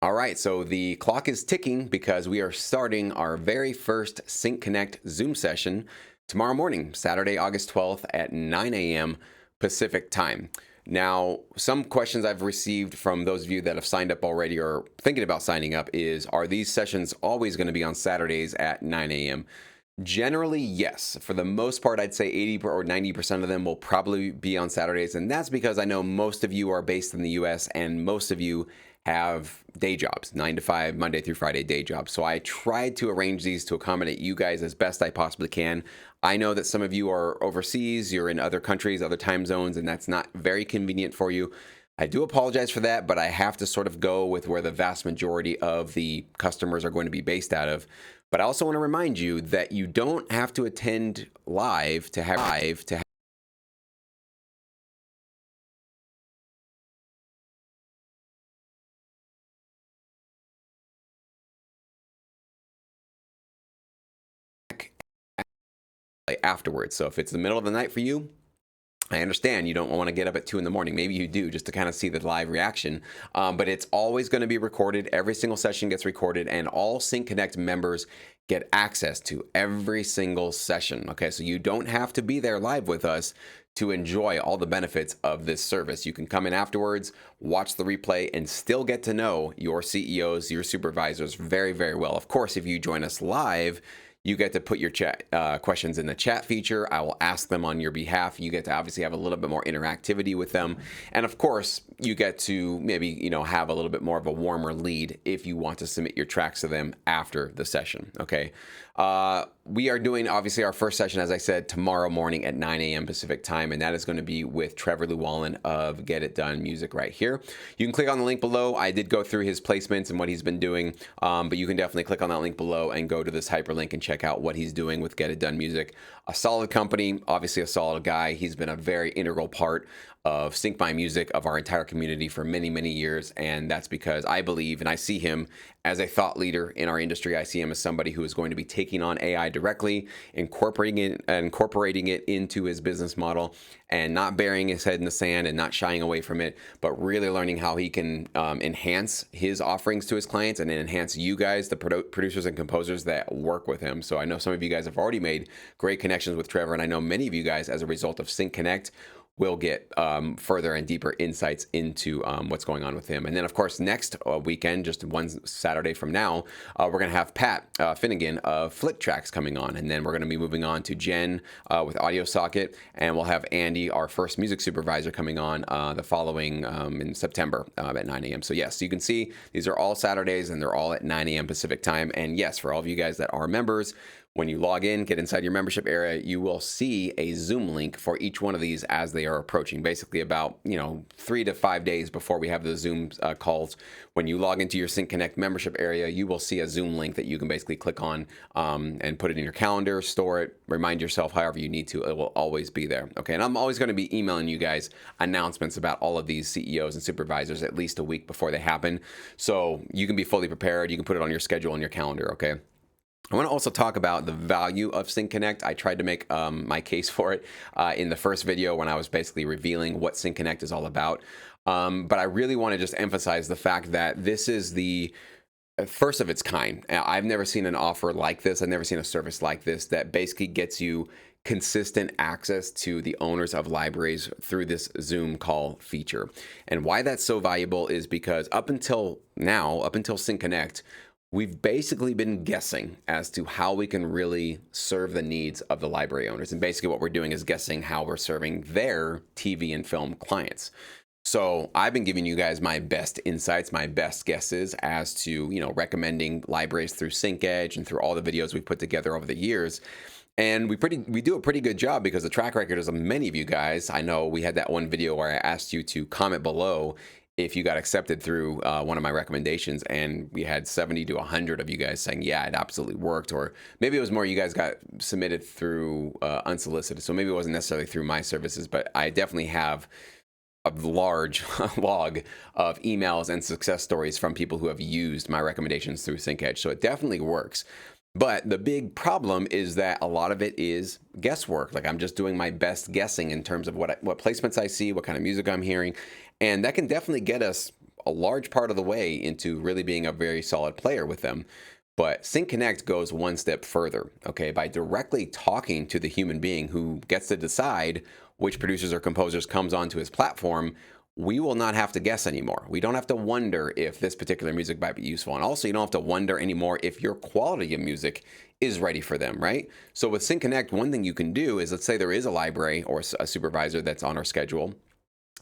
All right, so the clock is ticking because we are starting our very first Sync Connect Zoom session tomorrow morning, Saturday, August 12th at 9 a.m. Pacific time. Now, some questions I've received from those of you that have signed up already or thinking about signing up is, are these sessions always going to be on Saturdays at 9 a.m.? Generally, yes. For the most part, I'd say 80 or 90% of them will probably be on Saturdays. And that's because I know most of you are based in the US and most of you have day jobs, 9 to 5, Monday through Friday day jobs. So I tried to arrange these to accommodate you guys as best I possibly can. I know that some of you are overseas, you're in other countries, other time zones, and that's not very convenient for you. I do apologize for that, but I have to sort of go with where the vast majority of the customers are going to be based out of. But I also want to remind you that you don't have to attend live to have afterwards. So if it's the middle of the night for you, I understand you don't want to get up at 2 in the morning. Maybe you do just to kind of see the live reaction. But it's always going to be recorded. Every single session gets recorded, and all Sync Connect members get access to every single session. Okay, so you don't have to be there live with us to enjoy all the benefits of this service. You can come in afterwards, watch the replay, and still get to know your CEOs, your supervisors very, very well. Of course, if you join us live, you get to put your chat questions in the chat feature. I will ask them on your behalf. You get to obviously have a little bit more interactivity with them. And of course, you get to maybe, have a little bit more of a warmer lead if you want to submit your tracks to them after the session. Okay. We are doing obviously our first session, as I said, tomorrow morning at 9 a.m. Pacific time, and that is going to be with Trevor Llewellyn of Get It Done Music right here. You can click on the link below. I did go through his placements and what he's been doing, but you can definitely click on that link below and go to this hyperlink and check out what he's doing with Get It Done Music. A solid company, obviously a solid guy. He's been a very integral part of Sync My Music, of our entire community for many, many years. And that's because I believe and I see him as a thought leader in our industry. I see him as somebody who is going to be taking on AI directly, incorporating it into his business model, and not burying his head in the sand and not shying away from it, but really learning how he can enhance his offerings to his clients and enhance you guys, the producers and composers that work with him. So I know some of you guys have already made great connections with Trevor, and I know many of you guys, as a result of Sync Connect, will get further and deeper insights into what's going on with him. And then, of course, next weekend, just one Saturday from now, we're going to have Pat Finnegan of Flick Tracks coming on. And then we're going to be moving on to Jen with Audio Socket. And we'll have Andy, our first music supervisor, coming on the following in September at 9 a.m. So, yes, you can see these are all Saturdays and they're all at 9 a.m. Pacific time. And yes, for all of you guys that are members, when you log in, get inside your membership area, you will see a Zoom link for each one of these as they are approaching. Basically about, 3 to 5 days before we have the Zoom calls. When you log into your Sync Connect membership area, you will see a Zoom link that you can basically click on and put it in your calendar, store it, remind yourself however you need to. It will always be there. Okay, and I'm always going to be emailing you guys announcements about all of these CEOs and supervisors at least a week before they happen. So you can be fully prepared. You can put it on your schedule and your calendar, okay? I want to also talk about the value of Sync Connect. I tried to make my case for it in the first video when I was basically revealing what Sync Connect is all about. But I really want to just emphasize the fact that this is the first of its kind. I've never seen an offer like this. I've never seen a service like this that basically gets you consistent access to the owners of libraries through this Zoom call feature. And why that's so valuable is because up until now, up until Sync Connect, we've basically been guessing as to how we can really serve the needs of the library owners. And basically what we're doing is guessing how we're serving their TV and film clients. So I've been giving you guys my best insights, my best guesses as to, recommending libraries through SyncEdge and through all the videos we've put together over the years. And we do a pretty good job because the track record is of many of you guys. I know we had that one video where I asked you to comment below if you got accepted through one of my recommendations, and we had 70 to 100 of you guys saying, yeah, it absolutely worked. Or maybe it was more you guys got submitted through unsolicited. So maybe it wasn't necessarily through my services, but I definitely have a large log of emails and success stories from people who have used my recommendations through SyncEdge. So it definitely works. But the big problem is that a lot of it is guesswork. Like I'm just doing my best guessing in terms of what placements I see, what kind of music I'm hearing. And that can definitely get us a large part of the way into really being a very solid player with them. But Sync Connect goes one step further, okay? By directly talking to the human being who gets to decide which producers or composers comes onto his platform, we will not have to guess anymore. We don't have to wonder if this particular music might be useful. And also, you don't have to wonder anymore if your quality of music is ready for them, right? So with Sync Connect, one thing you can do is, let's say there is a library or a supervisor that's on our schedule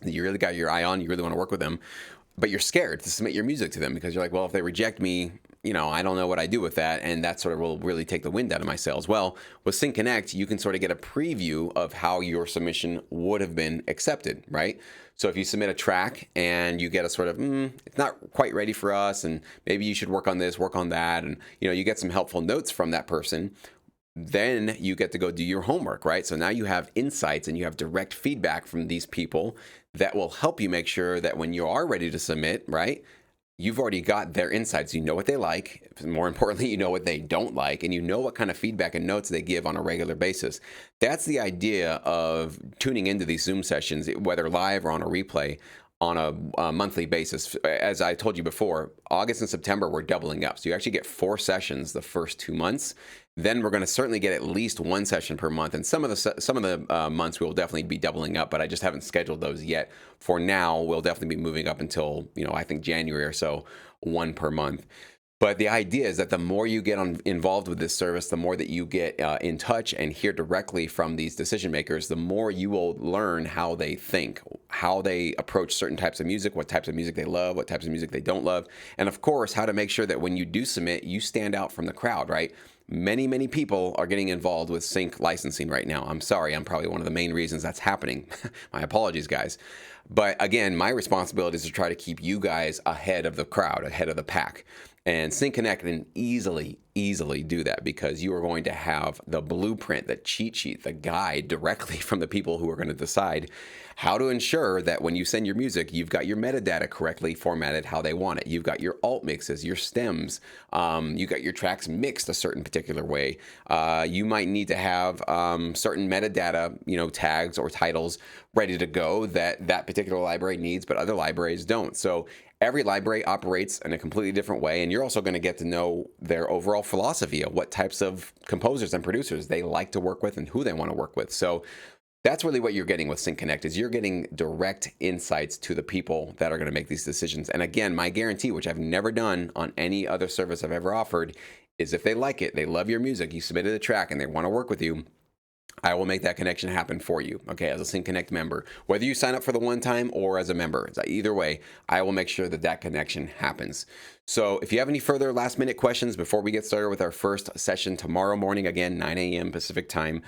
that you really got your eye on, you really want to work with them, but you're scared to submit your music to them because you're like, well, if they reject me, I don't know what I do with that. And that sort of will really take the wind out of my sails. Well, with Sync Connect, you can sort of get a preview of how your submission would have been accepted, right? So if you submit a track and you get a sort of, it's not quite ready for us, and maybe you should work on this, work on that, and you get some helpful notes from that person, then you get to go do your homework, right? So now you have insights and you have direct feedback from these people that will help you make sure that when you are ready to submit, right, you've already got their insights. You know what they like. More importantly, you know what they don't like, and you know what kind of feedback and notes they give on a regular basis. That's the idea of tuning into these Zoom sessions, whether live or on a replay, on a monthly basis. As I told you before, August and September, we're doubling up. So you actually get 4 sessions the first 2 months. Then we're going to certainly get at least 1 session per month. And some of the months we'll definitely be doubling up, but I just haven't scheduled those yet. For now, we'll definitely be moving up until, I think January or so, 1 per month. But the idea is that the more you get involved with this service, the more that you get in touch and hear directly from these decision makers, the more you will learn how they think, how they approach certain types of music, what types of music they love, what types of music they don't love, and of course, how to make sure that when you do submit, you stand out from the crowd, right? Many, many people are getting involved with sync licensing right now. I'm sorry, I'm probably one of the main reasons that's happening. My apologies, guys. But again, my responsibility is to try to keep you guys ahead of the crowd, ahead of the pack. And Sync Connect can easily do that because you are going to have the blueprint, the cheat sheet, the guide directly from the people who are going to decide how to ensure that when you send your music, you've got your metadata correctly formatted how they want it. You've got your alt mixes, your stems, you got your tracks mixed a certain particular way. You might need to have certain metadata, tags or titles ready to go that particular library needs, but other libraries don't. So every library operates in a completely different way, and you're also going to get to know their overall philosophy of what types of composers and producers they like to work with and who they want to work with. So that's really what you're getting with Sync Connect, is you're getting direct insights to the people that are going to make these decisions. And again, my guarantee, which I've never done on any other service I've ever offered, is if they like it, they love your music, you submitted a track and they want to work with you, I will make that connection happen for you, okay, as a Sync Connect member. Whether you sign up for the one time or as a member, either way, I will make sure that that connection happens. So if you have any further last minute questions before we get started with our first session tomorrow morning, again, 9 a.m. Pacific time,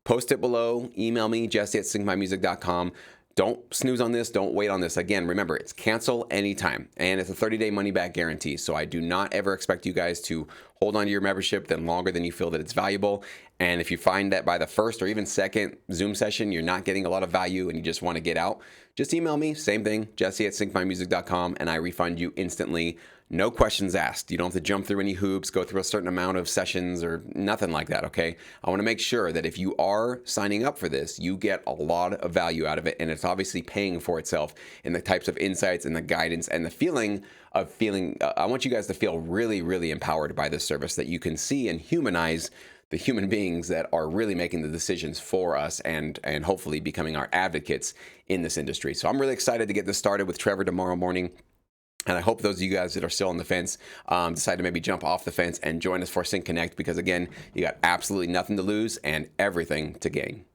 post it below, email me, jesse@syncmymusic.com. Don't snooze on this. Don't wait on this. Again, remember, it's cancel anytime, and it's a 30-day money-back guarantee. So I do not ever expect you guys to hold on to your membership then longer than you feel that it's valuable. And if you find that by the first or even second Zoom session, you're not getting a lot of value and you just want to get out, just email me. Same thing, jesse@syncmymusic.com, and I refund you instantly. No questions asked. You don't have to jump through any hoops, go through a certain amount of sessions or nothing like that, okay? I want to make sure that if you are signing up for this, you get a lot of value out of it, and it's obviously paying for itself in the types of insights and the guidance and the feeling of I want you guys to feel really, really empowered by this service, that you can see and humanize the human beings that are really making the decisions for us and hopefully becoming our advocates in this industry. So I'm really excited to get this started with Trevor tomorrow morning. And I hope those of you guys that are still on the fence decide to maybe jump off the fence and join us for Sync Connect, because again, you got absolutely nothing to lose and everything to gain.